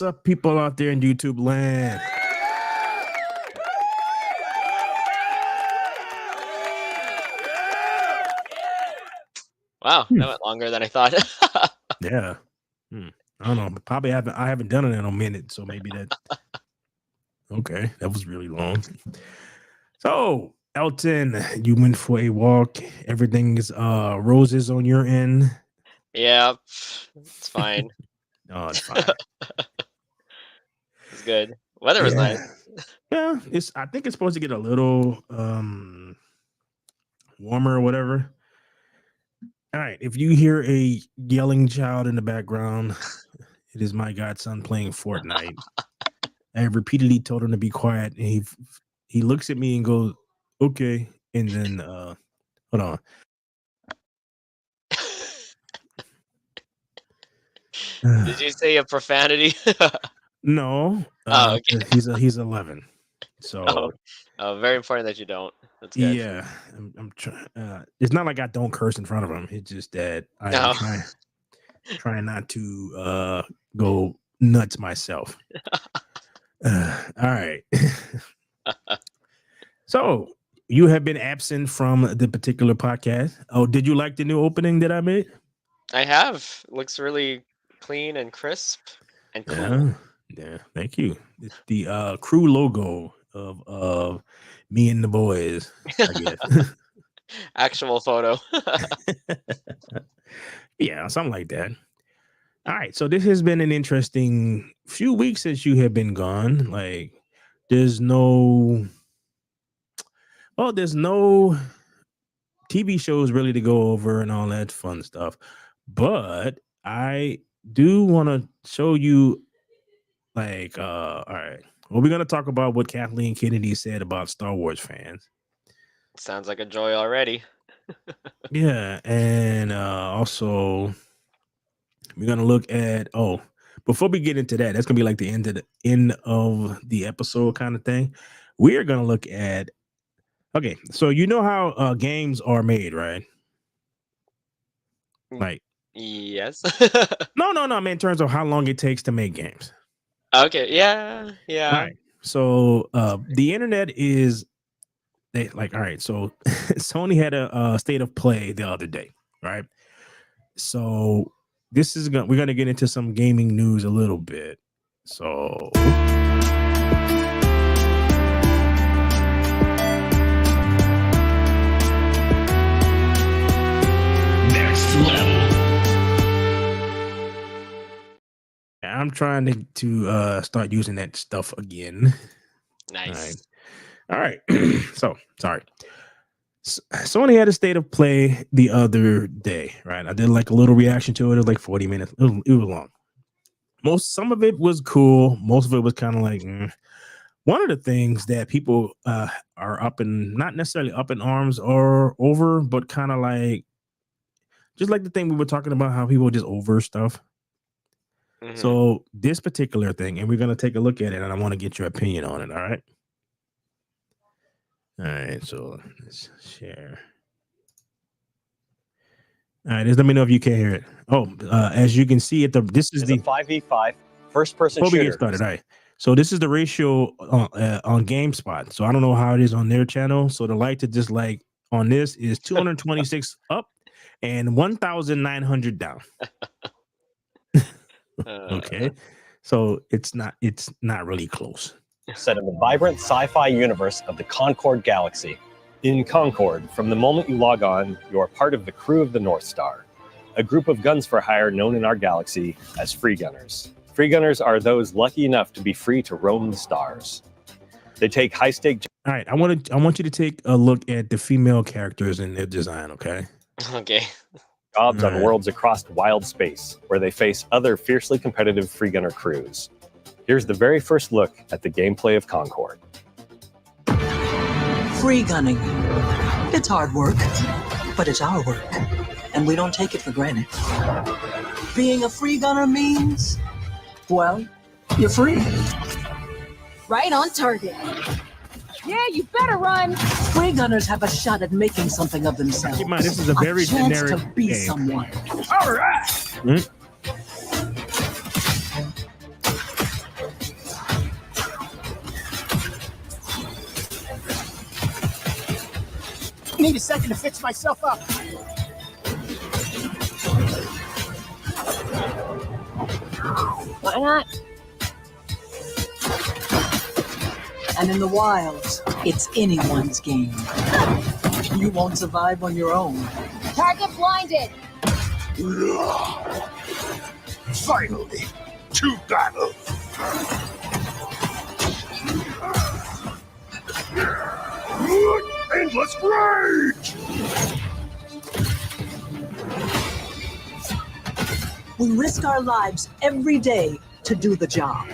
What's up, people out there in YouTube land? Wow, that went longer than I thought. Yeah. I don't know. Probably I haven't done it in a minute, so maybe that. Okay, that was really long. So, Elton, you went for a walk. Everything is roses on your end. Yeah, it's fine. Oh, it's fine. It's good. Weather was nice. Yeah, I think it's supposed to get a little warmer or whatever. All right, if you hear a yelling child in the background, it is my godson playing Fortnite. I have repeatedly told him to be quiet, and he looks at me and goes, "Okay," and then hold on. Did you say a profanity? No. Oh, okay. He's 11. So very important that you don't. That's good. Yeah, I'm trying. It's not like I don't curse in front of him. It's just that I'm trying not to go nuts myself. All right. So you have been absent from the particular podcast. Oh, did you like the new opening that I made? I have. Looks really clean and crisp and cool. Yeah, thank you. It's the crew logo of me and the boys, I guess. Actual photo. Yeah, something like that. All right, so this has been an interesting few weeks since you have been gone. Like, there's no TV shows really to go over and all that fun stuff. But I do want to show you, like, all right. Well, we're gonna talk about what Kathleen Kennedy said about Star Wars fans. Sounds like a joy already. Yeah, and also we're gonna look at before we get into that, that's gonna be like the end of the episode kind of thing. We are gonna look at so you know how games are made, right? Like, yes. no, I mean in terms of how long it takes to make games. Okay, yeah. All right. So the internet is all right, so Sony had a state of play the other day, right? So we're gonna get into some gaming news a little bit. So next level. I'm trying to start using that stuff again. Nice. All right. So sorry. Sony had a state of play the other day, right? I did like a little reaction to it. It was like 40 minutes. It was long. Some of it was cool. Most of it was kind of like one of the things that people are not necessarily up in arms or over, but kind of like just like the thing we were talking about, how people just over stuff. Mm-hmm. So this particular thing, and we're gonna take a look at it, and I want to get your opinion on it. All right. All right, so let's share. All right, just let me know if you can hear it. As you can see, this is the 5v5 first-person shooter. Before we get started, all right. So this is the ratio on GameSpot. So I don't know how it is on their channel. So the light to just like on this is 226 up and 1,900 down. Okay, so it's not really close. Set in the vibrant sci-fi universe of the Concord galaxy. In Concord, from the moment you log on, you are part of the crew of the North Star, a group of guns for hire known in our galaxy as free gunners. Free gunners are those lucky enough to be free to roam the stars. They take high-stake. All right, I want you to take a look at the female characters in their design. Okay. Okay. Jobs on worlds across wild space, where they face other fiercely competitive free gunner crews. Here's the very first look at the gameplay of Concord. Free gunning. It's hard work, but it's our work, and we don't take it for granted. Being a free gunner means, well, you're free. Right on target. Yeah, you better run. Free gunners have a shot at making something of themselves. Keep in mind, this is a very generic to be game. Someone. All right. Need a second to fix myself up. Why not? And in the wilds, it's anyone's game. You won't survive on your own. Target blinded. Finally, to battle. Endless rage! We risk our lives every day to do the job.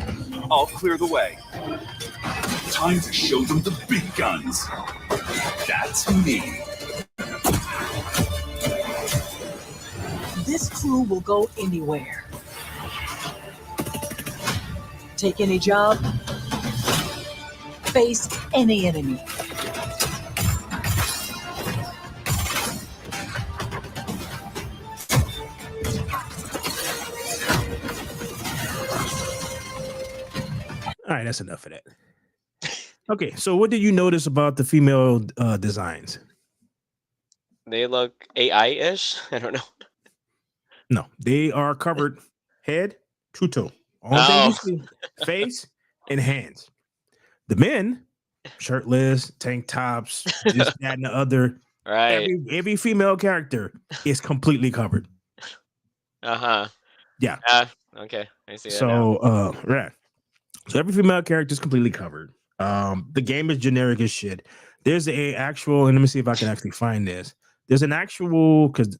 I'll clear the way. Time to show them the big guns. That's me. This crew will go anywhere. Take any job. Face any enemy. All right, that's enough of that. Okay, so what did you notice about the female designs? They look AI-ish. I don't know. No, they are covered head to toe. All things you see, face and hands. The men, shirtless, tank tops, this, that, and the other. Right. Every female character is completely covered. Uh-huh. Yeah. Okay. I see that now. So right. So every female character is completely covered. The game is generic as shit. There's a actual, and let me see if I can actually find this. There's an actual, because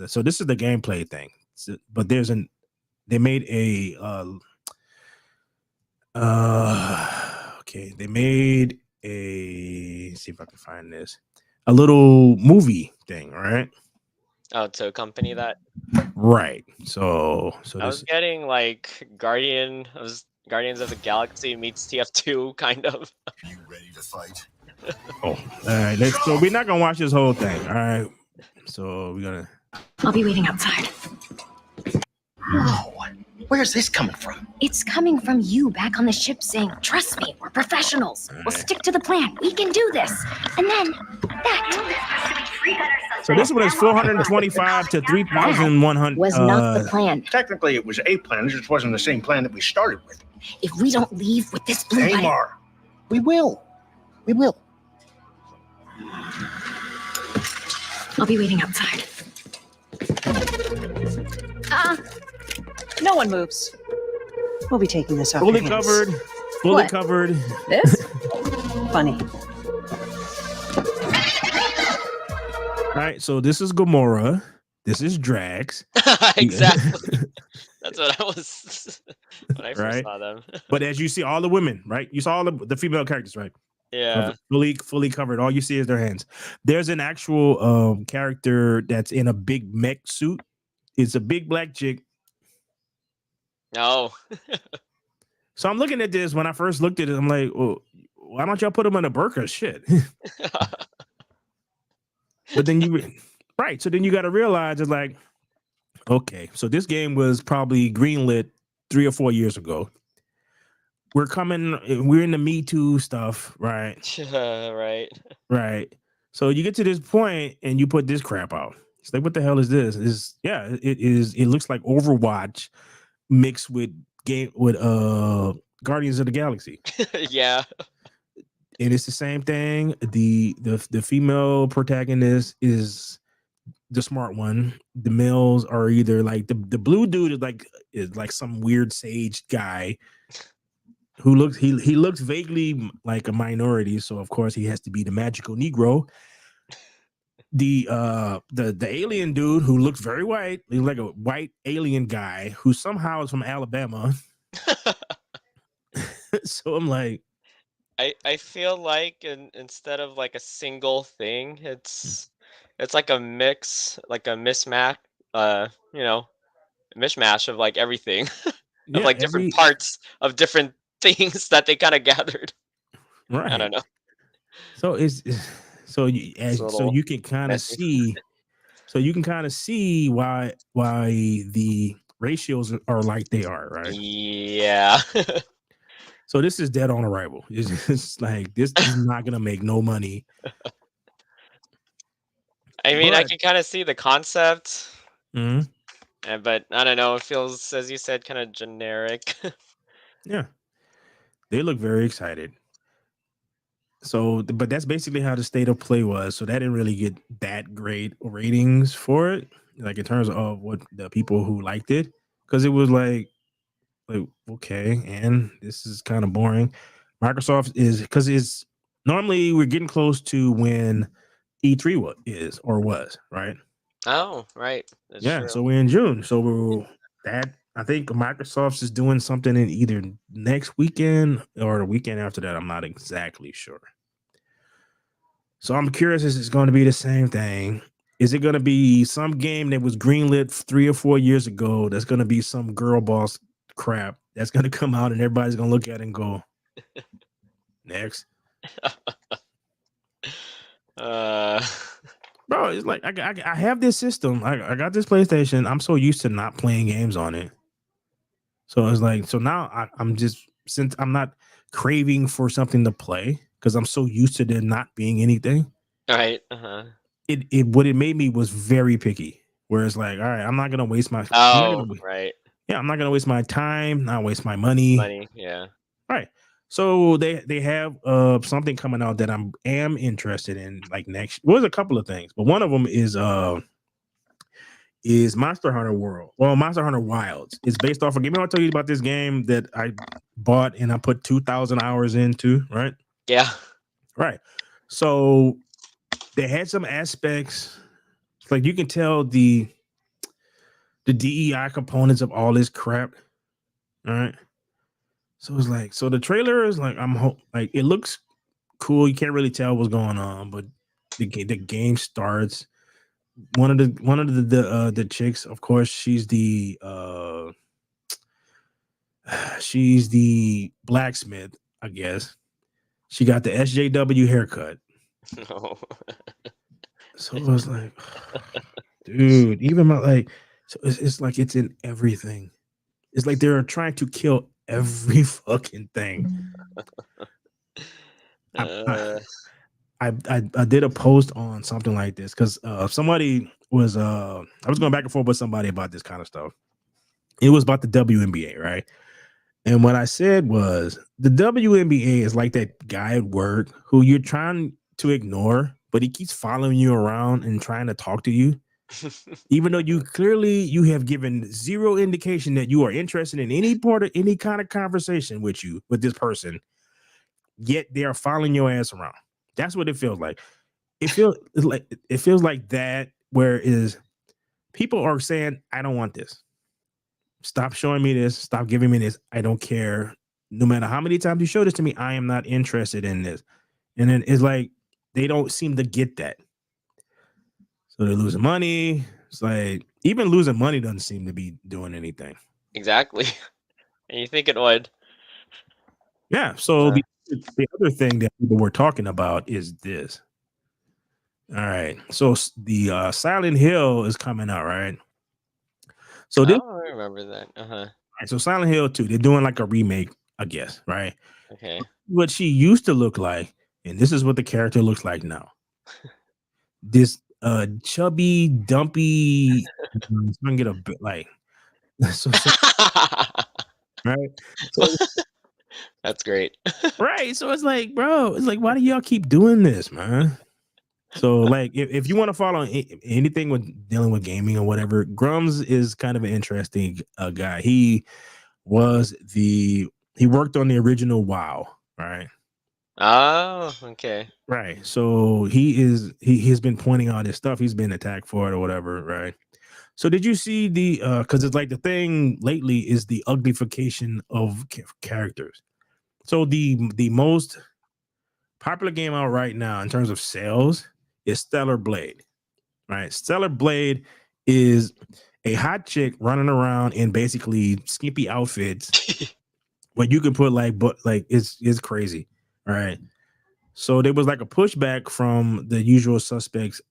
so this is the gameplay thing. But they made a okay, they made a, see if I can find this, a little movie thing, right? Oh, to accompany that. Right. So I was getting like Guardians of the Galaxy meets TF2 kind of. Are you ready to fight? Oh, all right. So we're not gonna watch this whole thing. All right. So we're gonna. I'll be waiting outside. No. Where's this coming from? It's coming from you back on the ship saying, trust me, we're professionals. We'll stick to the plan. We can do this. And then that. So this one is 425 to 3,100. Was not the plan. Technically, it was a plan. It just wasn't the same plan that we started with. If we don't leave with this blue button, Amar, we will. We will. I'll be waiting outside. No one moves. We'll be taking this off fully your hands. covered. Fully What? covered. This? Funny. All right. So this is Gamora. This is Drax. Exactly. That's what I was when I first Right. saw them. But as you see, all the women, right? You saw all the female characters, right? Yeah. Fully covered. All you see is their hands. There's an actual character that's in a big mech suit. It's a big black chick. No. So I'm looking at this. When I first looked at it, I'm like, well, why don't y'all put them in a burqa? Shit. But then right. So then you got to realize it's like, okay, so this game was probably greenlit 3 or 4 years ago. We're in the Me Too stuff, right? Right. Right. So you get to this point and you put this crap out. It's like, what the hell is this? It is. It looks like Overwatch mixed with Guardians of the Galaxy. Yeah. And it's the same thing. The female protagonist is the smart one. The males are either like the blue dude is like some weird sage guy who looks he looks vaguely like a minority, so of course he has to be the magical Negro. The alien dude who looks very white, he's like a white alien guy who somehow is from Alabama. So I'm like, I feel like instead of like a single thing, it's like a mix, like a mismatch, mishmash of like everything. Of like different parts of different things that they kind of gathered. Right. I don't know. So you can kind of see, why the ratios are like they are, right? Yeah. So this is dead on arrival. It's like this is not gonna make no money. I mean, I But can kind of see the concept, mhm, but I don't know. It feels, as you said, kind of generic. yeah, they look very excited. So, but that's basically how the state of play was. So that didn't really get that great ratings for it, like in terms of what the people who liked it, because it was like okay, and this is kind of boring. Microsoft is because it's normally we're getting close to when E3 is or was right. Oh, right. That's Yeah, true. so we're in June. So that I think Microsoft is doing something in either next weekend or the weekend after that. I'm not exactly sure. So I'm curious, is it going to be the same thing? Is it going to be some game that was greenlit 3 or 4 years ago that's going to be some girl boss crap that's going to come out and everybody's going to look at it and go, next? Uh, Bro, it's like I have this system. I got this PlayStation. I'm so used to not playing games on it. So it's like, so now I'm just, since I'm not craving for something to play because I'm so used to there not being anything. right. Uh-huh. It what it made me was very picky. Where it's like, all right, I'm not gonna waste my Oh, right. I'm not gonna waste my time, not waste my money. Money. Yeah. Right. So they have something coming out that am interested in like next. Well, there's a couple of things, but one of them is Monster Hunter World. Well, Monster Hunter Wilds. It's based off of game. I'll tell you about this game that I bought and I put 2,000 hours into, right? Yeah. Right. So they had some aspects, like you can tell the DEI components of all this crap. All right. So it's like, so the trailer is like, like it looks cool. You can't really tell what's going on, but the game starts. One of the chicks, of course, she's the blacksmith, I guess. She got the SJW haircut. No. So it was like, dude, even my like, so it's like it's in everything. It's like they're trying to kill every fucking thing. Uh, I did a post on something like this because somebody was I was going back and forth with somebody about this kind of stuff. It was about the WNBA, right? And what I said was the WNBA is like that guy at work who you're trying to ignore, but he keeps following you around and trying to talk to you, even though you have given zero indication that you are interested in any part of any kind of conversation with this person, yet they are following your ass around. That's what it feels like. It feels like that, where is people are saying, I don't want this. Stop showing me this. Stop giving me this. I don't care. No matter how many times you show this to me, I am not interested in this. And then it's like they don't seem to get that. So they're losing money. It's like even losing money doesn't seem to be doing anything. exactly. And you think it would? Yeah. So the other thing that people were talking about is this. All right. So the Silent Hill is coming out, right? So this, Oh, I remember that. Uh-huh. right, so Silent Hill 2, they're doing like a remake, I guess, right? Okay. What she used to look like, and this is what the character looks like now. This chubby, dumpy, I'm gonna get a bit like so right. So, That's great. right. So it's like, bro, it's like, why do y'all keep doing this, man? So, like, if you want to follow anything with dealing with gaming or whatever, Grums is kind of an interesting guy. He worked on the original WoW, right? Oh, okay. Right. So he has been pointing out his stuff. He's been attacked for it or whatever, right? So did you see the because it's like the thing lately is the uglification of characters. So the most popular game out right now in terms of sales is Stellar Blade, right? Stellar Blade is a hot chick running around in basically skimpy outfits where you can put it's crazy, right? So there was like a pushback from the usual suspects,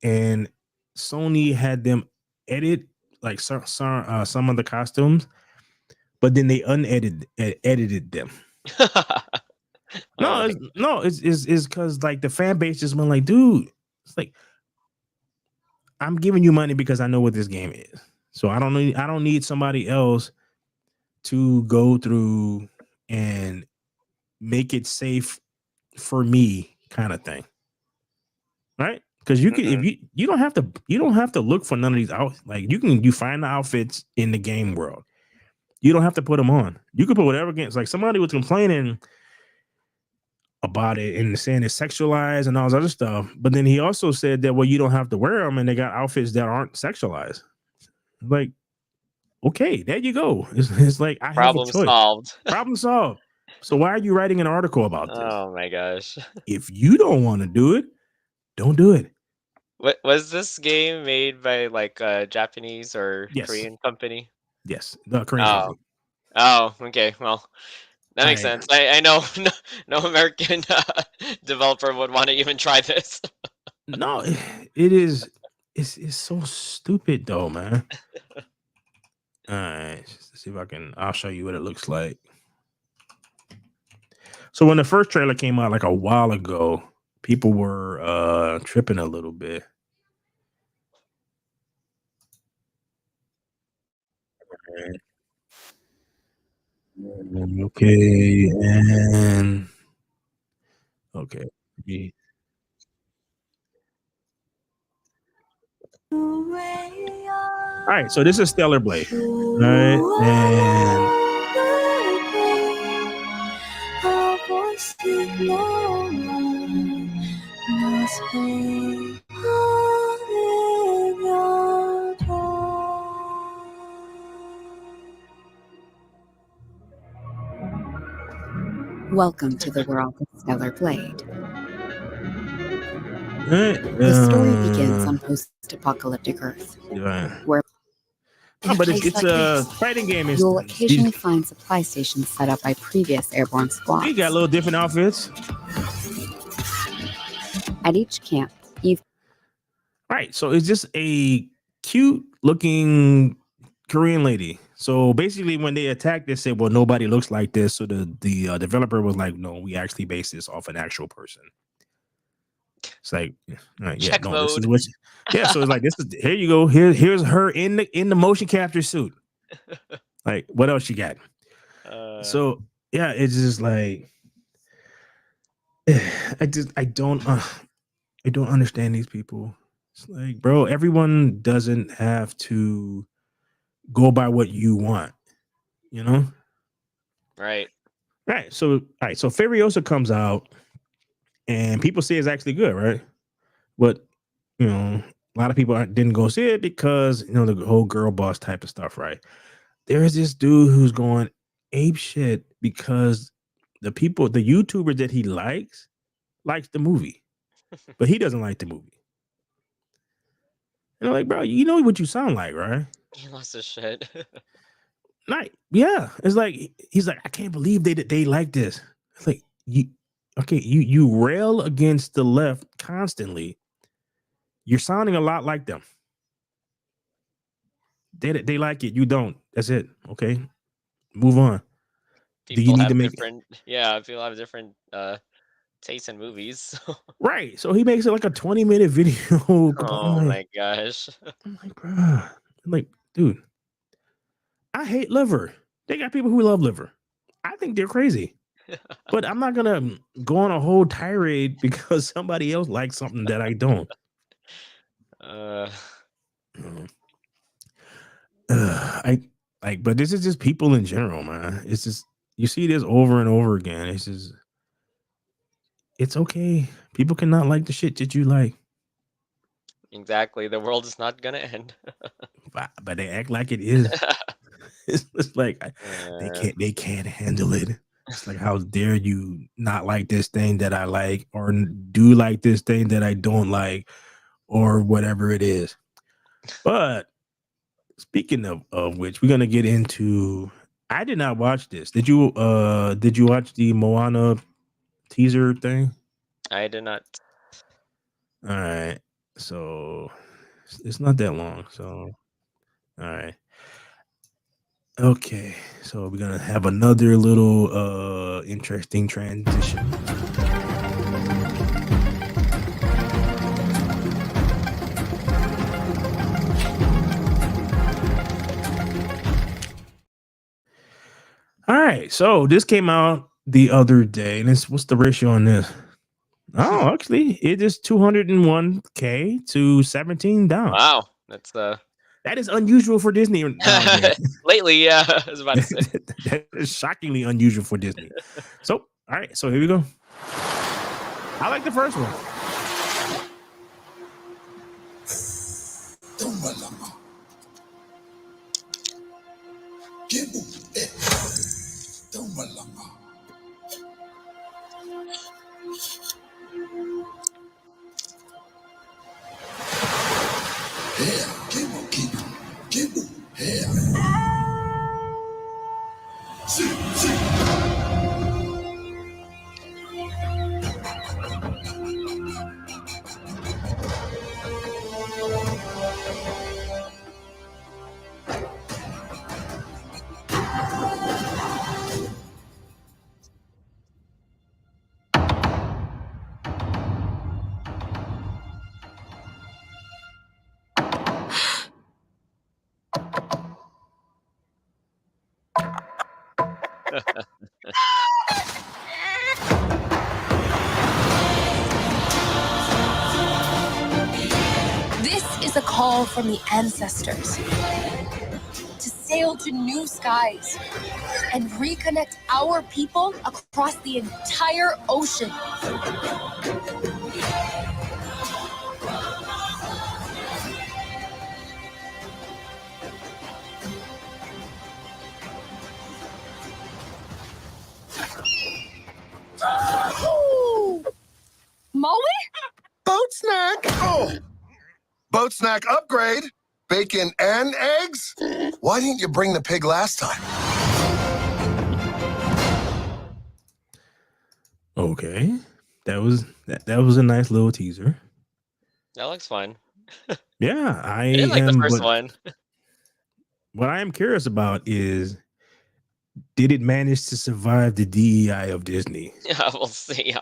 and Sony had them edit like some of the costumes, but then they edited them. No, it's because like the fan base just went like, dude, it's like I'm giving you money because I know what this game is. So I don't need somebody else to go through and make it safe for me, kind of thing. Right? Because you can if you don't have to look for none of these out, like you find the outfits in the game world. You don't have to put them on. You can put whatever against. Like somebody was complaining about it and saying it's sexualized and all this other stuff. But then he also said that, well, you don't have to wear them and they got outfits that aren't sexualized. Like, okay, there you go. It's like, I have a Problem choice. solved. Problem solved. So why are you writing an article about this? Oh my gosh. If you don't want to do it, don't do it. What was this game made by like a Japanese or Yes. Korean company? Yes, the Korean Oh. company. Oh, okay. Well, that makes sense. I know no American developer would want to even try this. No, it is. It's so stupid though, man. All right, let's see if I'll show you what it looks like. So when the first trailer came out like a while ago, people were tripping a little bit. Okay, and okay. All right, so this is Stellar Blade. All right, and Welcome to the world of Stellar Blade. the The story begins on post-apocalyptic Earth, where in but place it's like a this, fighting game. you'll occasionally find supply stations set up by previous airborne squads. You got a little different outfits. At each camp, you've Right, so it's just a cute looking Korean lady. So basically, when they attacked, they said, "Well, nobody looks like this." So the developer was like, "No, we actually based this off an actual person." It's like, yeah, Check no, mode. this is what. So it's like this is here you go. Here's her in the motion capture suit. Like, what else you got? So yeah, it's just like I don't understand these people. It's like, bro, everyone doesn't have to go by what you want, you know? Right. Right. So, all right. So Furiosa comes out and people say it's actually good, right? But, you know, a lot of people didn't go see it because, you know, the whole girl boss type of stuff, right? There's this dude who's going ape shit because the YouTuber that he likes the movie, but he doesn't like the movie. And I'm like, bro, you know what you sound like, right? He lost his shit. Like, yeah, it's like he's like, I can't believe they like this. It's like you rail against the left constantly. You're sounding a lot like them. They like it, you don't. That's it. Okay, move on. People Do you need have to make different? Yeah, people have different tastes in movies. right? So he makes it like a 20-minute video. Oh my gosh. I'm like, bro, I'm like, dude, I hate liver. They got people who love liver. I think they're crazy. But I'm not gonna go on a whole tirade because somebody else likes something that I don't. But this is just people in general, man. It's just you see this over and over again. It's okay. People cannot like the shit that you like. Exactly. The world is not gonna end. But they act like it is. It's like they can't handle it. It's like, how dare you not like this thing that I like, or do like this thing that I don't like, or whatever it is. But speaking of which, we're gonna get into. I did not watch this. Did you watch the Moana teaser thing? I did not. All right. So it's not that long. So all right. Okay, so we're gonna have another little interesting transition. right, so this came out the other day, and what's the ratio on this? Oh, actually, it is 201K to 17 down. Wow, that's That is unusual for Disney nowadays. lately, yeah. I was about to say. That is shockingly unusual for Disney. So, all right, so here we go. I like the first one. This is a call from the ancestors to sail to new skies and reconnect our people across the entire ocean. Maui? Boat snack. Oh, boat snack upgrade. Bacon and eggs. Why didn't you bring the pig last time? Okay, that was a nice little teaser. That looks fun. Yeah, I didn't like the first one. What I am curious about is, did it manage to survive the DEI of Disney? Yeah, we'll see.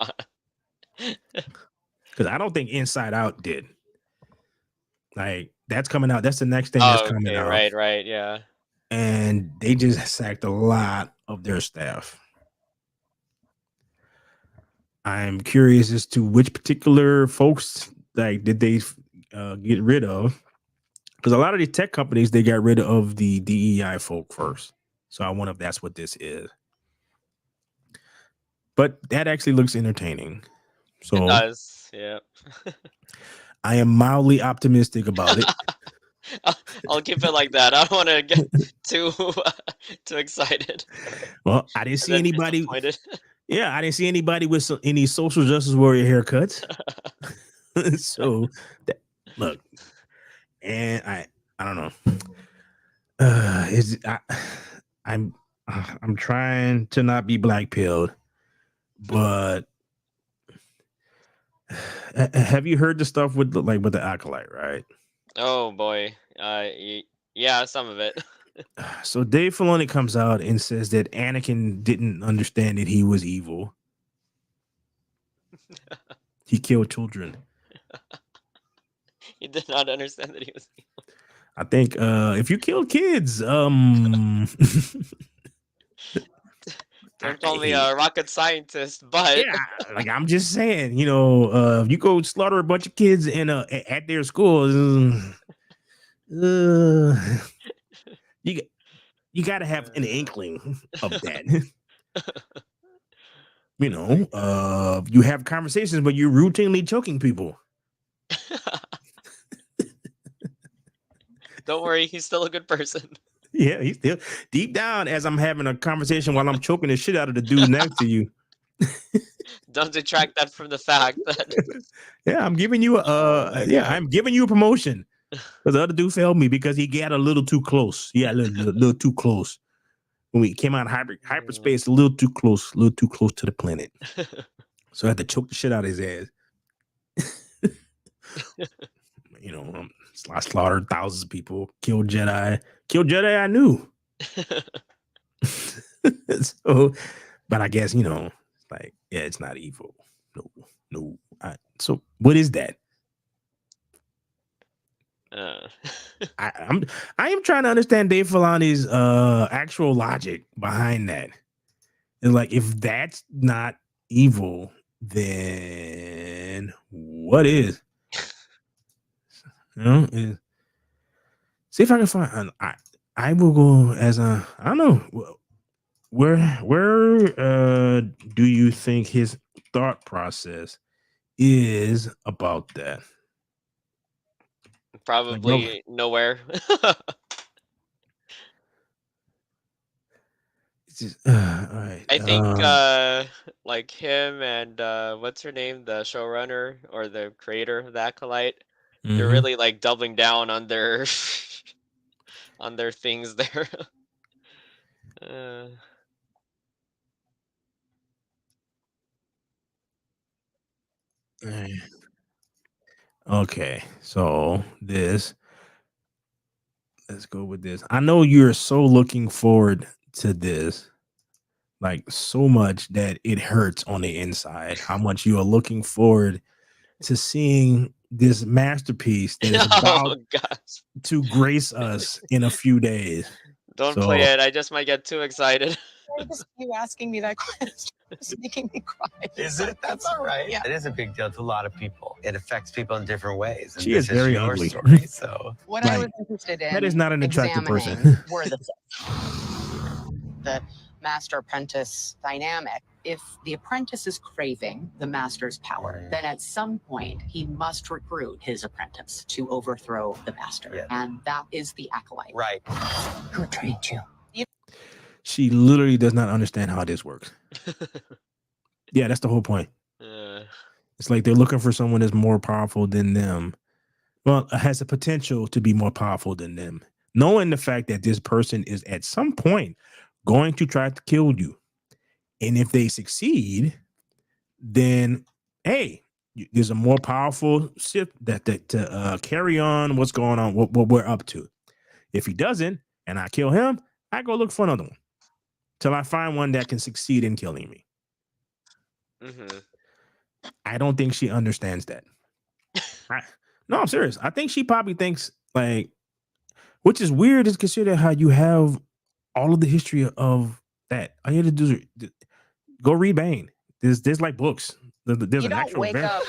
Because I don't think Inside Out did. Like, that's coming out. That's the next thing that's coming out. Right, yeah. And they just sacked a lot of their staff. I'm curious as to which particular folks did they get rid of, because a lot of these tech companies, they got rid of the DEI folk first. So I wonder if that's what this is. But that actually looks entertaining. So it does, yeah. I am mildly optimistic about it. I'll keep it like that. I don't want to get too excited. Well, I didn't see anybody. Yeah, I didn't see anybody with any social justice warrior haircuts. So, look, and I don't know. I'm trying to not be black pilled, but have you heard the stuff with the acolyte, right? Oh boy, yeah, some of it. So Dave Filoni comes out and says that Anakin didn't understand that he was evil. He killed children. He did not understand that he was evil. I think if you kill kids, don't call me a rocket scientist, but yeah, like I'm just saying, if you go slaughter a bunch of kids in at their schools, you got to have an inkling of that. You have conversations, but you're routinely choking people. Don't worry, he's still a good person. Yeah, he's still deep down. As I'm having a conversation while I'm choking the shit out of the dude next to you. Don't detract that from the fact that. Yeah, I'm giving you I'm giving you a promotion. Because the other dude failed me because he got a little too close. Yeah, a little too close. When we came out hyperspace, a little too close to the planet. So I had to choke the shit out of his ass. I slaughtered thousands of people, killed Jedi I knew. So, but I guess, it's not evil. No. So what is that? I am trying to understand Dave Filoni's actual logic behind that. And like, if that's not evil, then what is? You know, see if I can find. I will go as a. I don't know. Where do you think his thought process is about that? Probably nowhere. It's just, all right. I think like him and what's her name, the showrunner or the creator of the Acolyte, they're really like doubling down on their on their things there. Okay, so let's go with this. I know you're so looking forward to this, like so much that it hurts on the inside. How much you are looking forward to seeing this masterpiece that is about to grace us in a few days. Don't play it. I just might get too excited. You asking me that question is making me cry. Is it? That's all right. Yeah. It is a big deal to a lot of people. It affects people in different ways. And She is this very your ugly. Story, so What I was interested in that is not an attractive examining person. were the master-apprentice dynamic. If the apprentice is craving the master's power, then at some point he must recruit his apprentice to overthrow the master. Yeah. And that is the Acolyte. Right. Who trained you? She literally does not understand how this works. Yeah, that's the whole point. It's like they're looking for someone that's more powerful than them. Well, has the potential to be more powerful than them. Knowing the fact that this person is at some point going to try to kill you. And if they succeed, then, hey, there's a more powerful ship that to carry on what's going on, what we're up to. If he doesn't, and I kill him, I go look for another one till I find one that can succeed in killing me. I don't think she understands that. No, I'm serious. I think she probably thinks like, which is weird, is consider how you have all of the history of that. All you have to do is go read Bane. There's like books. There's You an don't actual wake up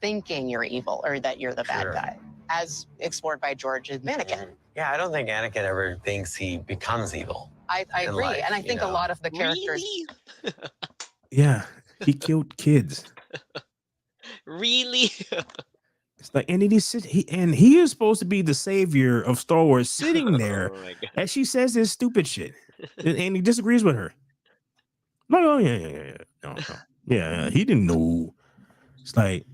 thinking you're evil or that you're the bad guy, as explored by George's Anakin. Yeah, I don't think Anakin ever thinks he becomes evil. I agree, life, and I think a lot of the characters. Yeah, he killed kids. Really? It's like, and he is supposed to be the savior of Star Wars, sitting there as she says this stupid shit, and he disagrees with her. Like, oh yeah, no. Yeah, he didn't know. It's like,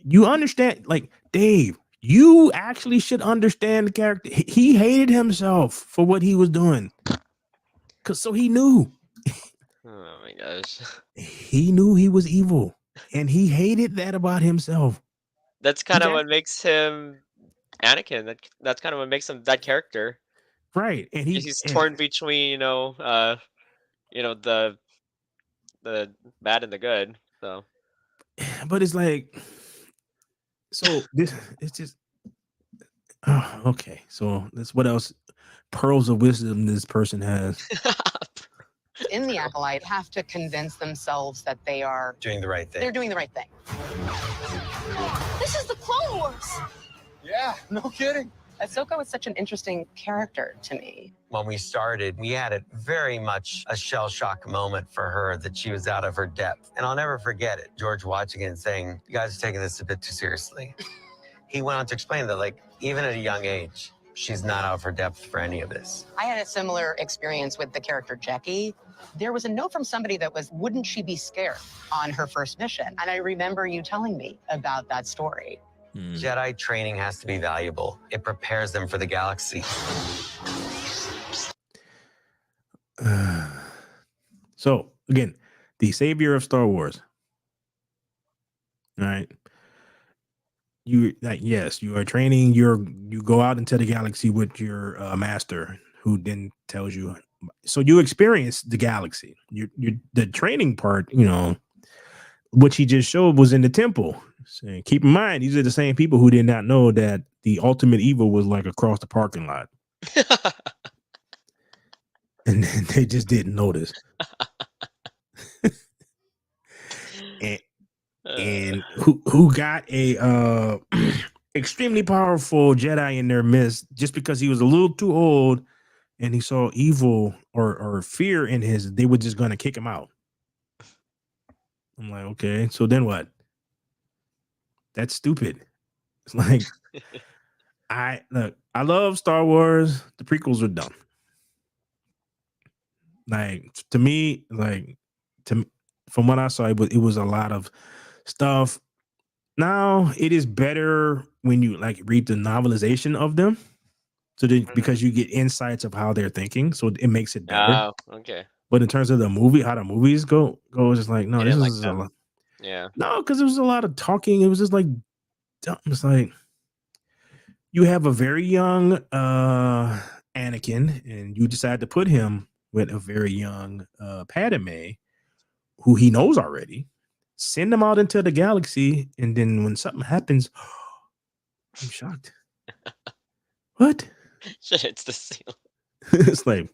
you understand, like, Dave, you actually should understand the character. He hated himself for what he was doing, so he knew. Oh my gosh. He knew he was evil, and he hated that about himself. That's kind of what makes him Anakin. That's kind of what makes him that character. Right. And he's torn between, the bad and the good. So, but it's like, so it's just, oh, okay. So that's what else pearls of wisdom this person has. In the Acolyte have to convince themselves that they are doing the right thing. They're doing the right thing. This is the Clone Wars. Yeah, no kidding. Ahsoka was such an interesting character to me. When we started, we had it very much a shell shock moment for her that she was out of her depth. And I'll never forget it. George watching it and saying, you guys are taking this a bit too seriously. He went on to explain that, like, even at a young age, she's not out of her depth for any of this. I had a similar experience with the character Jackie. There was a note from somebody that was, wouldn't she be scared on her first mission? And I remember you telling me about that story. Jedi training has to be valuable. It prepares them for the galaxy. So, again, the savior of Star Wars. All right. Yes, you are training. You go out into the galaxy with your master, who then tells you. So you experience the galaxy. The training part, what he just showed was in the temple. So keep in mind, these are the same people who did not know that the ultimate evil was like across the parking lot. And they just didn't notice. and who got a extremely powerful Jedi in their midst just because he was a little too old and he saw evil or fear in his, they were just gonna kick him out. I'm like, okay, so then what? That's stupid. It's like I love Star Wars. The prequels are dumb. Like to me, from what I saw, it was a lot of stuff. Now it is better when you like read the novelization of them, so because you get insights of how they're thinking, so it makes it better. Oh, okay. But in terms of the movie, how the movies go, it's just like no, You this didn't like is a them? lot. Yeah. No, because it was a lot of talking. It was just like dumb. It's like you have a very young Anakin, and you decide to put him with a very young Padme, who he knows already. Send them out into the galaxy, and then when something happens, I'm shocked. What? Shit, it's the seal. It's like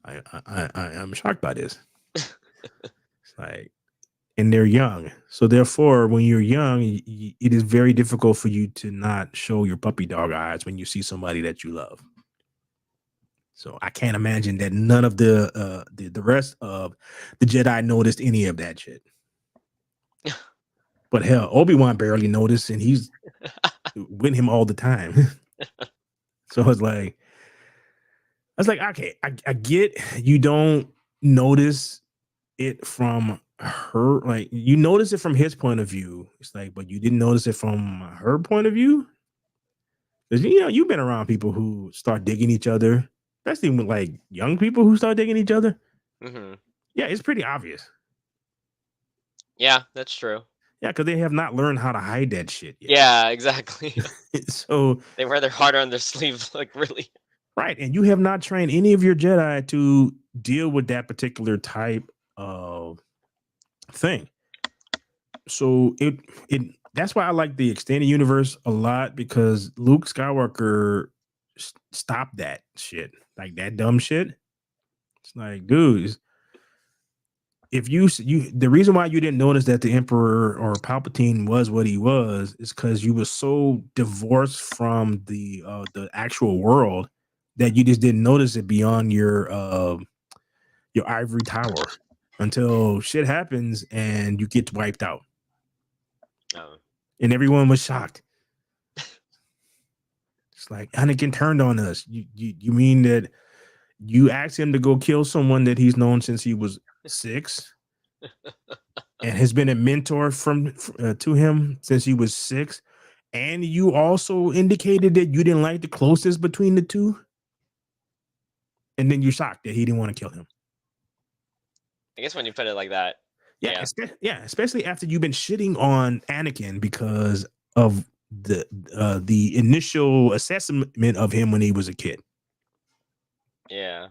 I'm shocked by this. It's like, and they're young, so therefore, when you're young, it is very difficult for you to not show your puppy dog eyes when you see somebody that you love. So I can't imagine that none of the rest of the Jedi noticed any of that shit. But hell, Obi-Wan barely noticed, and he's with him all the time. So it's like, I was like, okay, I get you don't notice it from her, like you notice it from his point of view. It's like, but you didn't notice it from her point of view. Because you've been around people who start digging each other, especially with like young people who start digging each other. Mm-hmm. Yeah, it's pretty obvious. Yeah, that's true. Yeah, because they have not learned how to hide that shit yet. Yeah, exactly. So they wear their heart on their sleeve, like really. Right, and you have not trained any of your Jedi to deal with that particular type of thing. So it that's why I like the extended universe a lot, because Luke Skywalker stopped that shit, like that dumb shit. It's like, dude, if you the reason why you didn't notice that the Emperor or Palpatine was what he was is because you were so divorced from the actual world that you just didn't notice it beyond your ivory tower until shit happens and you get wiped out. Oh. And everyone was shocked. It's like, Anakin turned on us. You mean that you asked him to go kill someone that he's known since he was 6 and has been a mentor to him since he was 6, and you also indicated that you didn't like the closeness between the two, and then you're shocked that he didn't want to kill him. I guess when you put it like that. Yeah, especially after you've been shitting on Anakin because of the initial assessment of him when he was a kid. Yeah.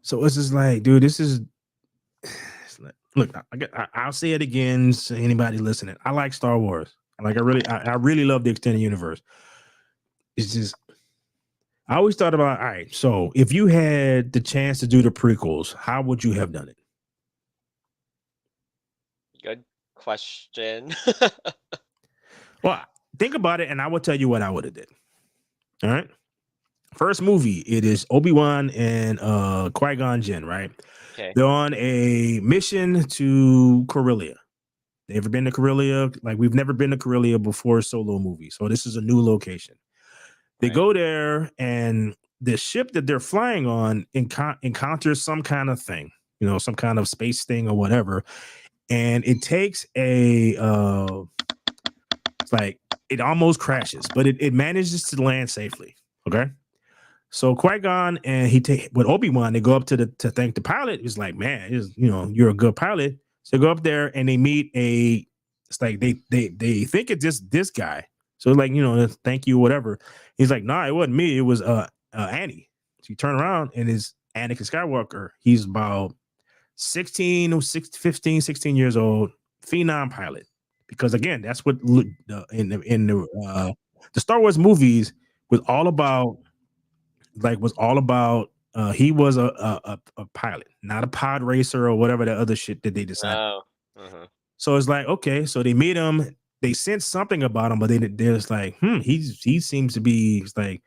So it's just like, dude, this is look. I'll say it again to anybody listening. I like Star Wars. Like I really love the extended universe. It's just I always thought about, all right, so if you had the chance to do the prequels, how would you have done it? Good question. Well, think about it, and I will tell you what I would have did. All right. First movie, it is Obi-Wan and Qui-Gon Jinn, right? Okay. They're on a mission to Corellia. They ever been to Corellia? Like, we've never been to Corellia before a solo movie, so this is a new location. They go there, and the ship that they're flying on encounters some kind of thing, some kind of space thing or whatever, and it takes it's like it almost crashes, but it manages to land safely. Okay. So Qui-Gon and with Obi-Wan, they go up to thank the pilot. He's like, man, you're a good pilot. So they go up there and they meet it's like they think it's just this guy. So like, thank you, whatever. He's like, nah, it wasn't me. It was Annie. So you turn around and it's Anakin Skywalker. He's about 15, 16 years old, phenom pilot. Because again, that's what in the Star Wars movies was all about. He was a pilot, not a pod racer or whatever the other shit that they decided. Oh. Uh-huh. So it's like, okay, so they meet him, they sense something about him, but they're just like, he seems to be, it's like,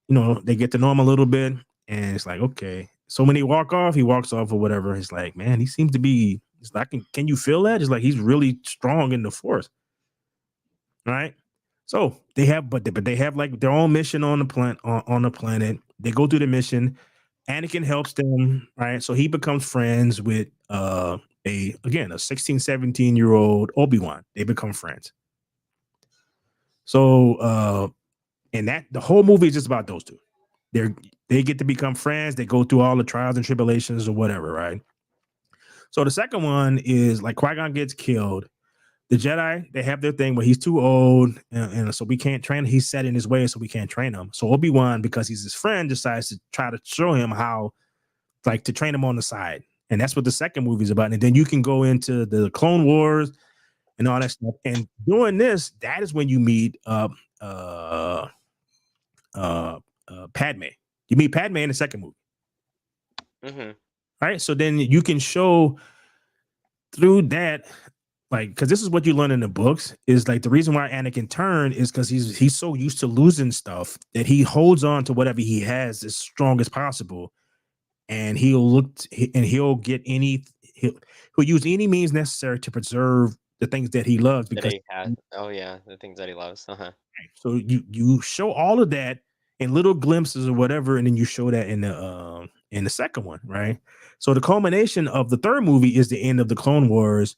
they get to know him a little bit, and it's like, okay. So when he walks off or whatever. It's like, man, he seems to be, it's like, can you feel that? It's like he's really strong in the force. Right. So they have, but they have like their own mission on the planet. They go through the mission. Anakin helps them, right? So he becomes friends with a 16, 17-year-old Obi-Wan. They become friends. So and that the whole movie is just about those two. They get to become friends. They go through all the trials and tribulations or whatever, right? So the second one is like Qui-Gon gets killed. The Jedi, they have their thing, but he's too old, and so we can't train him. He's set in his way, so we can't train him. So Obi-Wan, because he's his friend, decides to try to show him how, like, to train him on the side. And that's what the second movie is about. And then you can go into the Clone Wars and all that stuff. And doing this, that is when you meet Padme. You meet Padme in the second movie. Mm-hmm. Right? So then you can show through that, like, because this is what you learn in the books, is like the reason why Anakin turned is because he's so used to losing stuff that he holds on to whatever he has as strong as possible, and he'll use any means necessary to preserve the things that he loves. Because the things that he loves. Uh-huh. So you show all of that in little glimpses or whatever, and then you show that in the second one, right? So the culmination of the third movie is the end of the Clone Wars.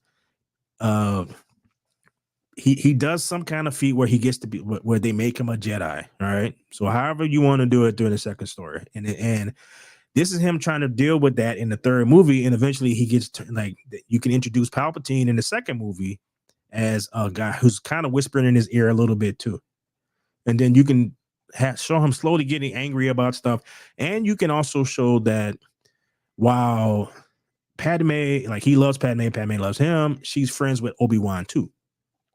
He does some kind of feat where he gets to be, where they make him a Jedi, right? So however you want to do it during the second story, and this is him trying to deal with that in the third movie, and eventually he gets to, like, you can introduce Palpatine in the second movie as a guy who's kind of whispering in his ear a little bit too, and then you can show him slowly getting angry about stuff, and you can also show that while Padme, like, he loves Padme loves him, she's friends with Obi-Wan too.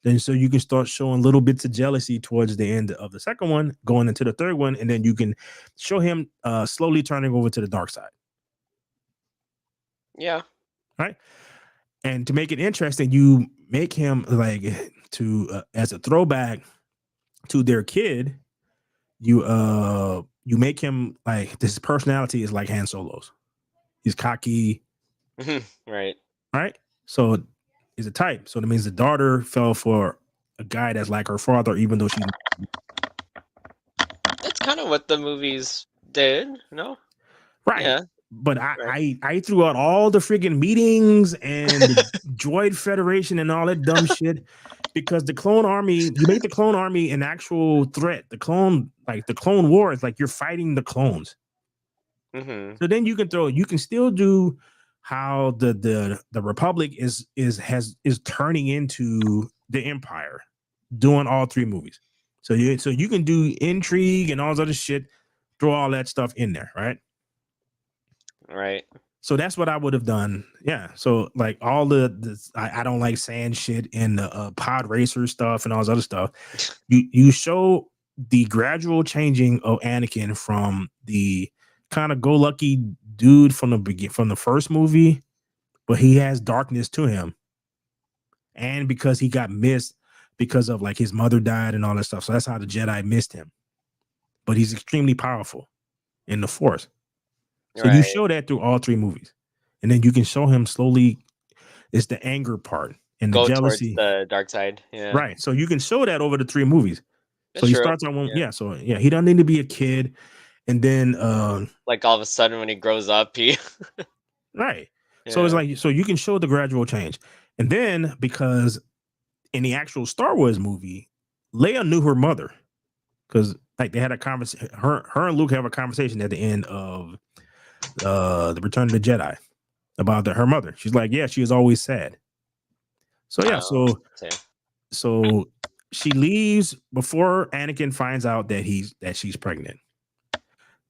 Then so you can start showing little bits of jealousy towards the end of the second one, going into the third one, and then you can show him slowly turning over to the dark side. Yeah. Right. And to make it interesting, you make him like as a throwback to their kid, you make him like, this personality is like Han Solo's. He's cocky. Right. So he's a type. So that means the daughter fell for a guy that's like her father, even though she. That's kind of what the movies did, no? Right. Yeah. But I threw out all the freaking meetings and the Droid Federation and all that dumb shit, because the Clone Army, you make the Clone Army an actual threat. The Clone War is like you're fighting the clones. Mm-hmm. So then you can still do how the Republic is turning into the Empire, doing all three movies. So you can do intrigue and all this other shit, throw all that stuff in there, right? Right. So that's what I would have done. Yeah. So like all I don't like sand shit and the pod racer stuff and all this other stuff. You show the gradual changing of Anakin from the kind of go-lucky dude from the first movie, but he has darkness to him, and because he got missed because of like his mother died and all that stuff. So that's how the Jedi missed him. But he's extremely powerful in the Force. So you show that through all three movies, and then you can show him slowly. It's the anger part and the jealousy, towards the dark side. Yeah. Right. So you can show that over the three movies. That's so he true. starts on one. Yeah. So yeah, he doesn't need to be a kid, and then like all of a sudden when he grows up, he right. Yeah. So it's like, so you can show the gradual change, and then because in the actual Star Wars movie, Leia knew her mother, because like they had a conversation. Her and Luke have a conversation at the end of the Return of the Jedi about her mother. She's like, yeah, she was always sad. So yeah, so she leaves before Anakin finds out that she's pregnant.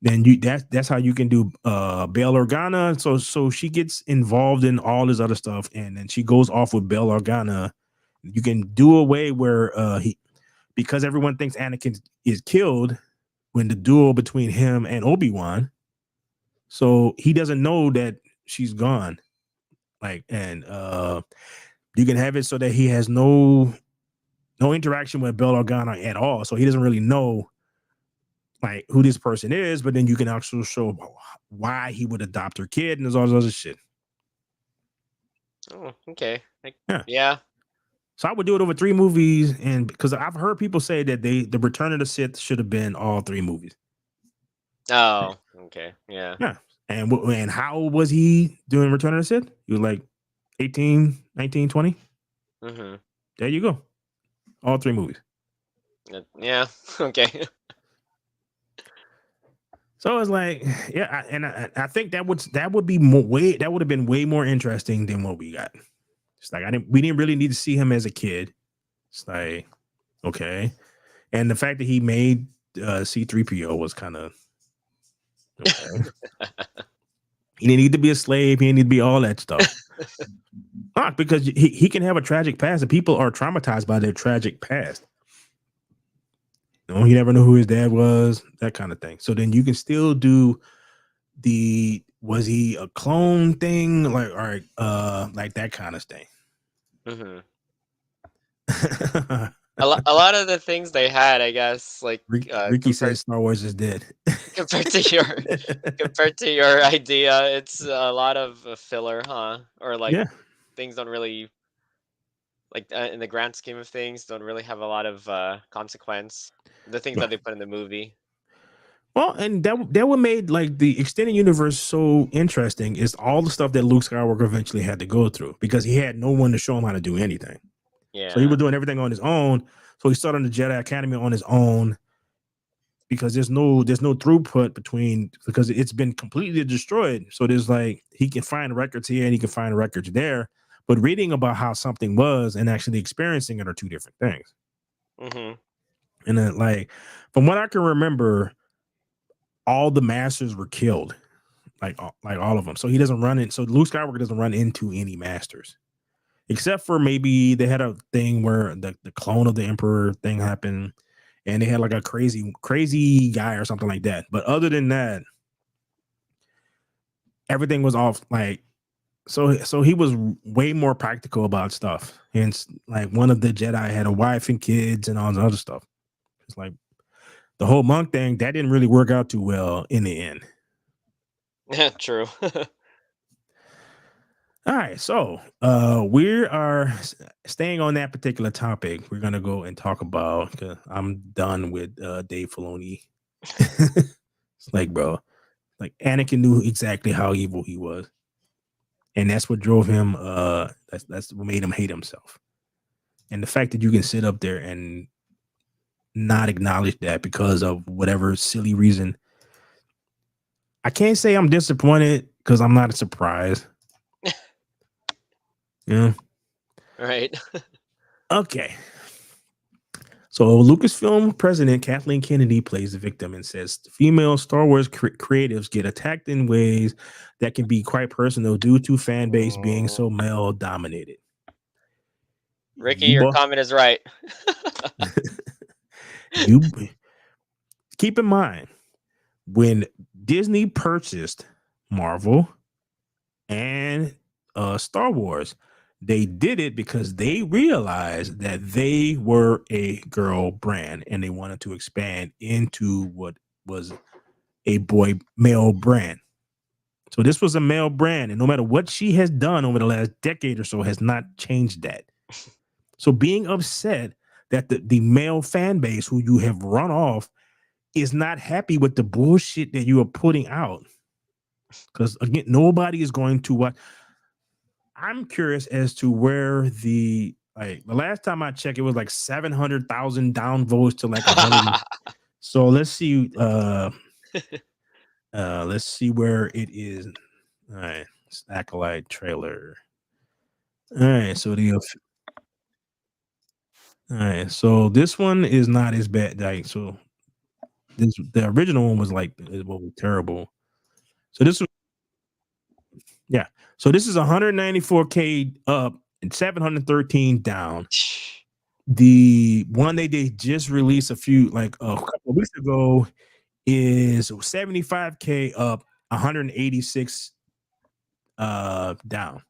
Then that's how you can do Bail Organa. So she gets involved in all this other stuff, and then she goes off with Bail Organa. You can do away where because everyone thinks Anakin is killed when the duel between him and Obi-Wan. So he doesn't know that she's gone. Like, and You can have it so that he has no interaction with Bail Organa at all, so he doesn't really know like who this person is. But then you can actually show why he would adopt her kid, and there's all this other shit. Oh, okay. Yeah. Yeah. So I would do it over 3 movies, and because I've heard people say that the Return of the Sith should have been all 3 movies. Oh, okay. Yeah. Yeah. And how old was he doing Return of the Sith? He was like 18, 19, 20. Mm-hmm. There you go. All 3 movies. Yeah. Okay. So it's like, yeah, I think that would be that would have been way more interesting than what we got. It's like we didn't really need to see him as a kid. It's like, okay. And the fact that he made C-3PO was kind of okay. He didn't need to be a slave. He didn't need to be all that stuff. Not because he can have a tragic past, and people are traumatized by their tragic past. You know, he never knew who his dad was, that kind of thing. So then you can still do was he a clone thing, like, all right, like that kind of thing. Mm-hmm. a lot of the things they had, I guess, like Ricky says Star Wars is dead. compared to your idea, it's a lot of filler, huh? Or like things don't really like in the grand scheme of things don't really have a lot of consequence. The things that they put in the movie. Well, and that what made like the extended universe so interesting is all the stuff that Luke Skywalker eventually had to go through because he had no one to show him how to do anything. Yeah. So he was doing everything on his own. So he started the Jedi Academy on his own because there's no throughput because it's been completely destroyed. So there's like he can find records here and he can find records there, but reading about how something was and actually experiencing it are 2 different things. Mm-hmm. And then, like, from what I can remember, all the masters were killed, like all of them. So he doesn't run in. So Luke Skywalker doesn't run into any masters, except for maybe they had a thing where the clone of the Emperor thing happened, and they had like a crazy guy or something like that. But other than that, everything was off. Like, so he was way more practical about stuff. And like one of the Jedi had a wife and kids and all this other stuff. It's like the whole monk thing that didn't really work out too well in the end. Yeah, true. All right, so we are staying on that particular topic. We're gonna go and talk about. I'm done with Dave Filoni. It's like, bro, like Anakin knew exactly how evil he was, and that's what drove him. That's what made him hate himself. And the fact that you can sit up there and not acknowledge that because of whatever silly reason, I can't say I'm disappointed because I'm not surprised. Yeah. Right. Okay. So Lucasfilm president Kathleen Kennedy plays the victim and says female Star Wars creatives get attacked in ways that can be quite personal due to fan base being so male dominated. Ricky, your comment is right. You keep in mind when Disney purchased Marvel and Star Wars, they did it because they realized that they were a girl brand and they wanted to expand into what was a male brand. So this was a male brand, and no matter what she has done over the last decade or so has not changed that. So being upset that the male fan base who you have run off is not happy with the bullshit that you are putting out. Because again, nobody is going to watch. I'm curious as to where the last time I checked, it was like 700,000 downvotes to like 100. So let's see. Let's see where it is. All right, Acolyte trailer. All right, so all right, so this one is not as bad. Like, so the original one was like terrible. So this was, yeah. So this is 194K up and 713 down. The one they did just released a couple of weeks ago is 75K up, 186 down.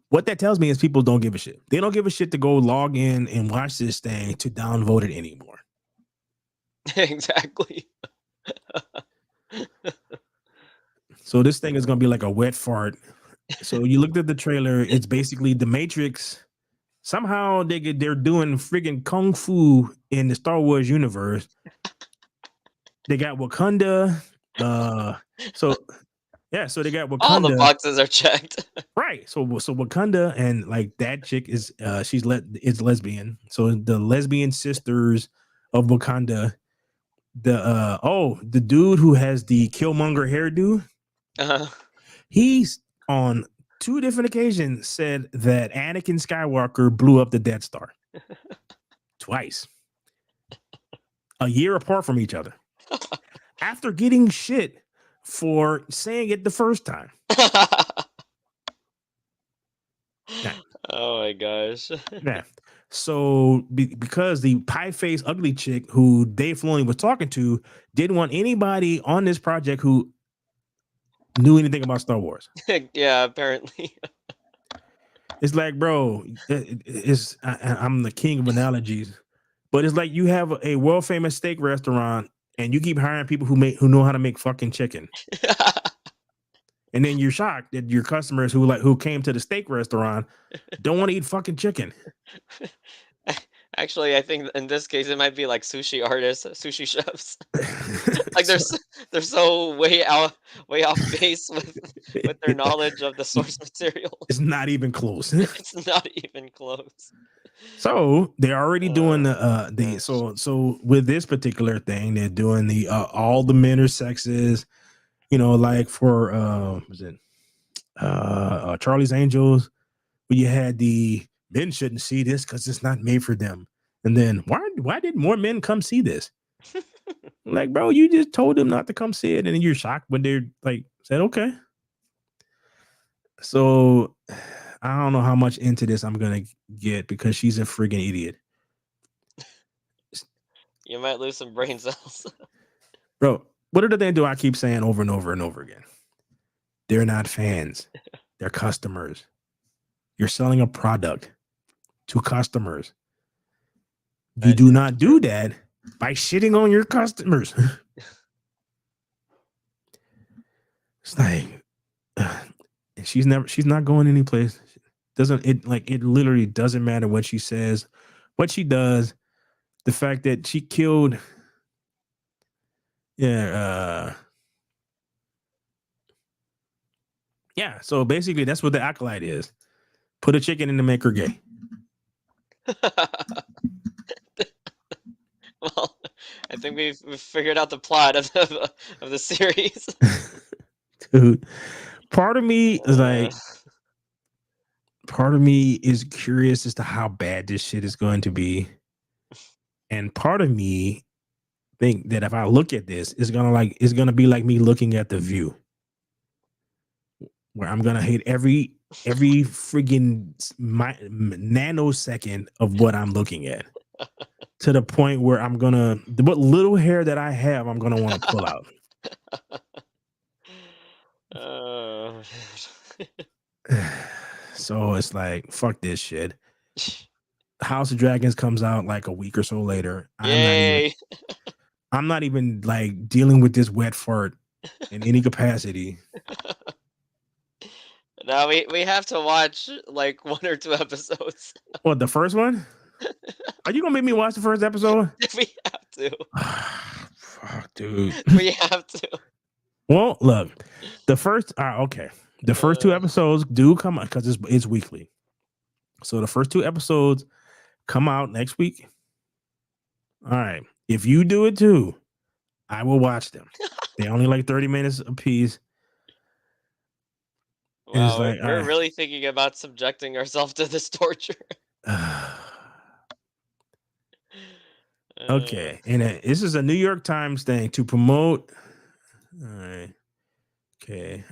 What that tells me is people don't give a shit. They don't give a shit to go log in and watch this thing to downvote it anymore. Exactly. So this thing is gonna be like a wet fart. So you looked at the trailer. It's basically the Matrix. Somehow they're doing friggin' kung fu in the Star Wars universe. They got Wakanda. So they got Wakanda. All the boxes are checked. Right. So Wakanda and like that chick is is lesbian. So the lesbian sisters of Wakanda. The dude who has the Killmonger hairdo. He's on 2 different occasions said that Anakin Skywalker blew up the Death Star. Twice. A year apart from each other. After getting shit for saying it the first time. Oh my gosh. Yeah. So because the pie face ugly chick who Dave Filoni was talking to didn't want anybody on this project who knew anything about Star Wars. Yeah, apparently. It's like, bro, I'm the king of analogies, but it's like you have a world famous steak restaurant and you keep hiring people who know how to make fucking chicken. And then you're shocked that your customers who came to the steak restaurant don't want to eat fucking chicken. Actually, I think in this case it might be like sushi artists, sushi chefs. Like they're so way off base with their knowledge of the source material. It's not even close. It's not even close. So they're already doing so with this particular thing, they're doing the all the men are sexes, like for Charlie's Angels, where you had the men shouldn't see this because it's not made for them. And then why did more men come see this? Like, bro, you just told them not to come see it, and then you're shocked when they're like said okay. So I don't know how much into this I'm gonna get because she's a friggin' idiot. You might lose some brain cells. Bro, what are they do? I keep saying over and over and over again. They're not fans. They're customers. You're selling a product to customers. You do not do that by shitting on your customers. It's like she's not going anyplace. It literally doesn't matter what she says, what she does. The fact that she killed so basically that's what the acolyte is. Put a chicken in to make her gay. Well, I think we've figured out the plot of the series. Dude, part of me is curious as to how bad this shit is going to be. And part of me think that if I look at this, it's gonna be like me looking at The View, where I'm gonna hate every friggin' nanosecond of what I'm looking at, to the point where what little hair that I have, I'm gonna want to pull out. So it's like, fuck this shit. House of Dragons comes out like a week or so later. I'm not even like dealing with this wet fart in any capacity. Now we have to watch like 1 or 2 episodes. What, the first one? Are you gonna make me watch the first episode? We have to. Fuck, dude. We have to. Well, look, the first 2 episodes do come out because it's weekly. So the first 2 episodes come out next week. All right. If you do it too, I will watch them. They only like 30 minutes a piece. Wow, we're really thinking about subjecting ourselves to this torture. Okay. And this is a New York Times thing to promote. All right. Okay.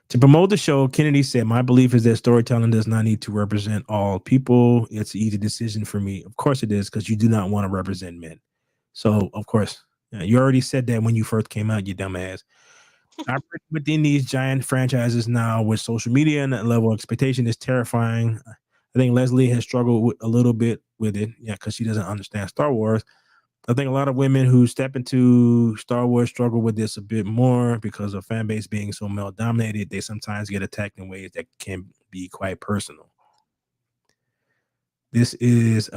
To promote the show, Kennedy said, "My belief is that storytelling does not need to represent all people. It's an easy decision for me." Of course it is, because you do not want to represent men. So, of course, you already said that when you first came out, you dumbass. Operating within these giant franchises now with social media and that level of expectation is terrifying. I think Leslie has struggled a little bit with it, because she doesn't understand Star Wars. I think a lot of women who step into Star Wars struggle with this a bit more because of fan base being so male dominated. They sometimes get attacked in ways that can be quite personal. This is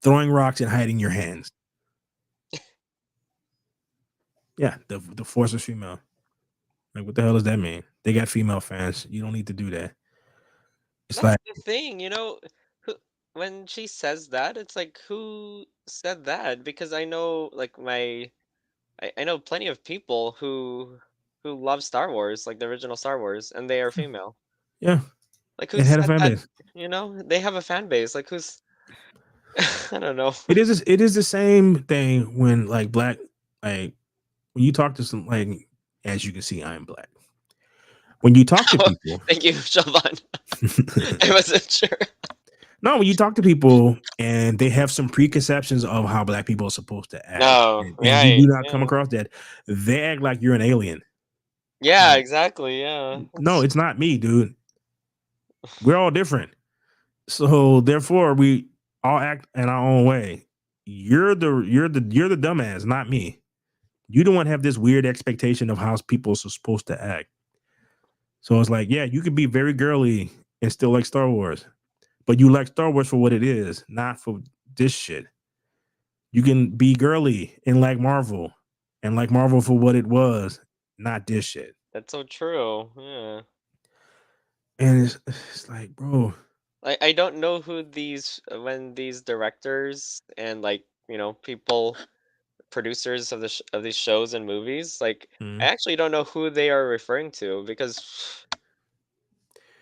throwing rocks and hiding your hands. Yeah, the Force is female. Like, what the hell does that mean? They got female fans. You don't need to do that. It's That's like, the thing, who, when she says that, it's like, who said that? Because I know, like, I know plenty of people who love Star Wars, like the original Star Wars, and they are female. yeah, Like, who it had a said fan that? base. They have a fan base. Like, who's I don't know. It is the same thing when like black, like when you talk to some, like, as you can see, I'm black. When you talk to people, Thank you, Siobhan. I wasn't sure. no, when you talk to people and they have some preconceptions of how black people are supposed to act, No, and yeah, you do not come yeah. across that, they act like you're an alien. Yeah, exactly. Yeah. No, it's not me, dude. We're all different. So therefore, we all act in our own way. You're the dumbass, not me. You don't want to have this weird expectation of how people are supposed to act. So it's like, yeah, you can be very girly and still like Star Wars, but you like Star Wars for what it is, not for this shit. You can be girly and like Marvel for what it was, not this shit. That's so true. Yeah. And it's like, bro, I don't know who when these directors and, like, people, producers of of these shows and movies, like, I actually don't know who they are referring to, because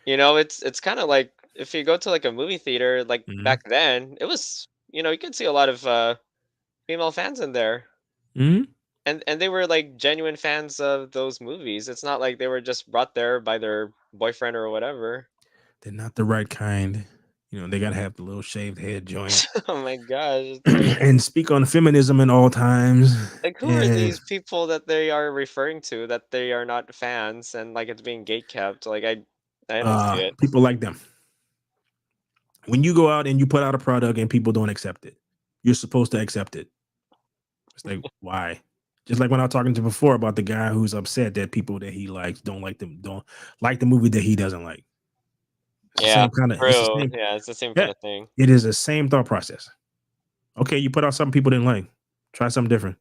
it's kind of like, if you go to like a movie theater, like back then, it was, you could see a lot of female fans in there. And they were like genuine fans of those movies. It's not like they were just brought there by their boyfriend or whatever. they're not the right kind. They gotta have the little shaved head joint. Oh my gosh. It's And speak on feminism in all times. like, who are these people that they are referring to that they are not fans, and like it's being gatekept? Like, I don't see it. People like them. When you go out and you put out a product and people don't accept it, you're supposed to accept it. It's like, why? Just like when I was talking to before about the guy who's upset that people that he likes don't like the movie that he doesn't like. It's Yeah, the same true. Yeah, it's the same kind of thing. It is the same thought process. Okay, you put out something people didn't like. Try something different.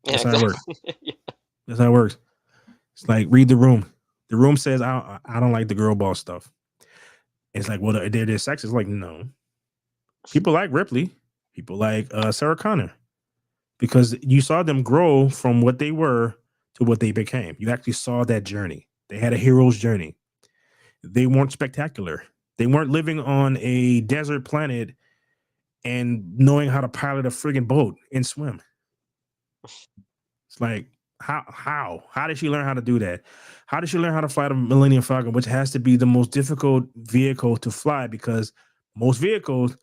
That's how it works. Yeah. That's how it works. It's like, read the room. The room says I don't like the girl boss stuff. It's like, well, they're sexist. It's like, no. People like Ripley. People like Sarah Connor, because you saw them grow from what they were to what they became. You actually saw that journey. They had a hero's journey. They weren't spectacular. They weren't living on a desert planet and knowing how to pilot a friggin' boat and swim. It's like, how did she learn how to do that? How did she learn how to fly the Millennium Falcon, which has to be the most difficult vehicle to fly, because most vehicles,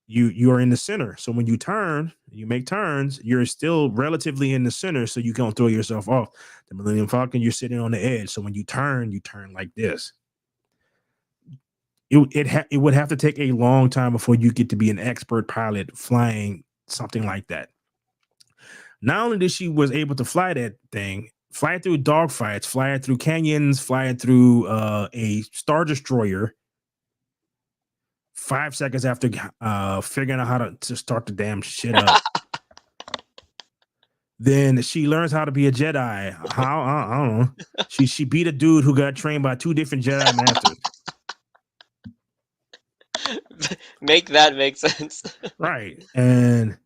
you are in the center. So when you turn, you make turns, you're still relatively in the center, so you can't throw yourself off. The Millennium Falcon, you're sitting on the edge. So when you turn like this. It would have to take a long time before you get to be an expert pilot flying something like that. Not only did she was able to fly that thing, fly it through dogfights, fly it through canyons, fly it through a Star Destroyer 5 seconds after figuring out how to start the damn shit up. Then she learns how to be a Jedi. How? I don't know. She beat a dude who got trained by 2 different Jedi masters. Make that make sense. Right. And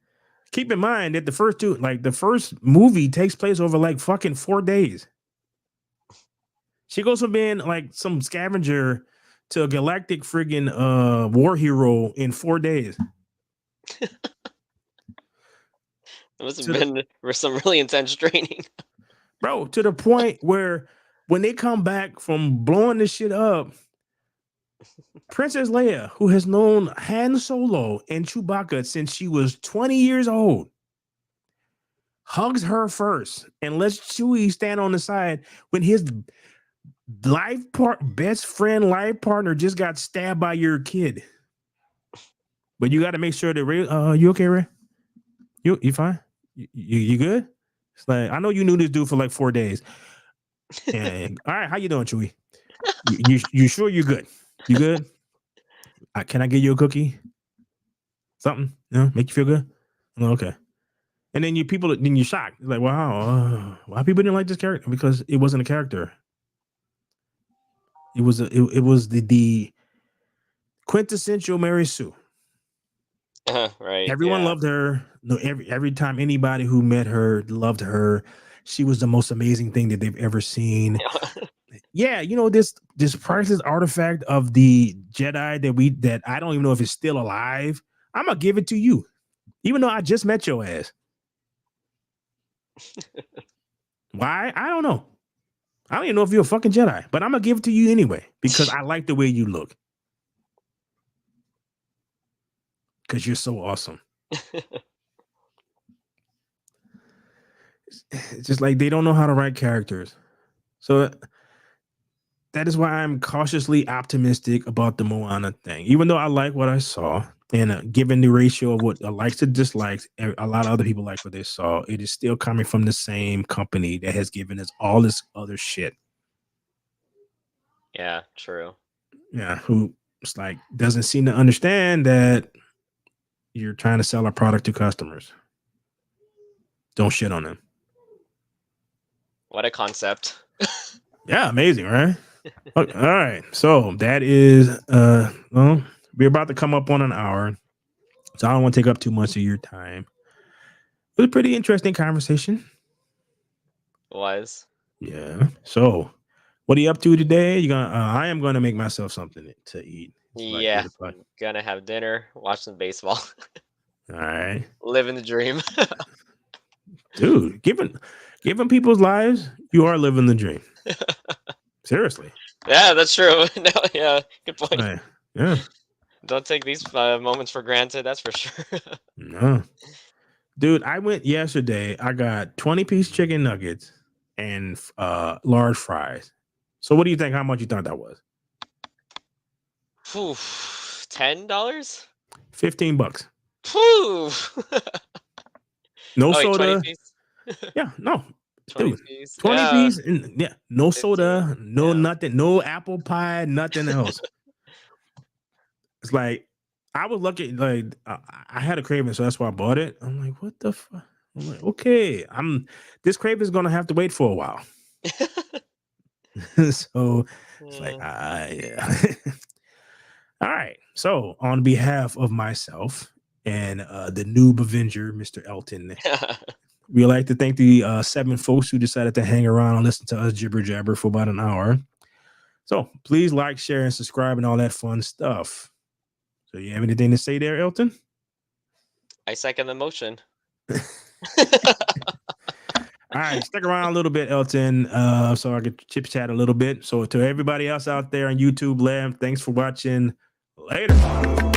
keep in mind that the first movie takes place over like fucking 4 days. She goes from being like some scavenger to a galactic friggin' war hero in 4 days. It must have been some really intense training. Bro, to the point where when they come back from blowing this shit up, Princess Leia, who has known Han Solo and Chewbacca since she was 20 years old, hugs her first, and lets Chewie stand on the side when his best friend, life partner just got stabbed by your kid. But you got to make sure that Ray, you okay, Ray? You fine? You good? It's like, I know you knew this dude for like 4 days. And all right, how you doing, Chewie? You sure you're good? You good? Can I get you a cookie? Something? Make you feel good? Okay. And then you're shocked. Like, wow, why people didn't like this character? Because it wasn't a character. It was the quintessential Mary Sue. Right. Everyone loved her. No, every time anybody who met her loved her. She was the most amazing thing that they've ever seen. Yeah, this priceless artifact of the Jedi that I don't even know if it's still alive. I'm gonna give it to you, even though I just met your ass. Why? I don't know. I don't even know if you're a fucking Jedi, but I'm gonna give it to you anyway because I like the way you look. Because you're so awesome. It's just like they don't know how to write characters. So that is why I'm cautiously optimistic about the Moana thing. Even though I like what I saw, and given the ratio of what likes to dislikes, a lot of other people like what they saw, it is still coming from the same company that has given us all this other shit. Yeah, true. Yeah, who it's like doesn't seem to understand that you're trying to sell a product to customers. Don't shit on them. What a concept. Yeah, amazing, right? Okay, all right. So that is well, we're about to come up on an hour. So I don't want to take up too much of your time. It was a pretty interesting conversation. Was. Yeah. So what are you up to today? I am gonna make myself something to eat. Yeah. Gonna have dinner, watch some baseball. All right. Living the dream. Dude, given people's lives, you are living the dream. Seriously. Yeah, that's true. No, yeah, good point. Right. Yeah. Don't take these moments for granted, that's for sure. No. Dude, I went yesterday. I got 20-piece chicken nuggets and large fries. So what do you think? How much you thought that was? $10? $15. Whew. No wait, soda. 20 piece? Yeah, no. 20 Dude, piece? 20 Yeah. piece and yeah, no 15, soda, no nothing, no apple pie, nothing else. It's like I was lucky, like I had a craving, so that's why I bought it. I'm like, what the fuck? I'm like, okay, this craving is gonna have to wait for a while. So it's like, yeah. All right. So on behalf of myself and the noob Avenger, Mr. Elton, we'd like to thank the 7 folks who decided to hang around and listen to us jibber jabber for about an hour. So please like, share, and subscribe and all that fun stuff. So you have anything to say there, Elton? I second the motion. All right, stick around a little bit, Elton, so I could chip chat a little bit. So to everybody else out there on YouTube land, thanks for watching. Later.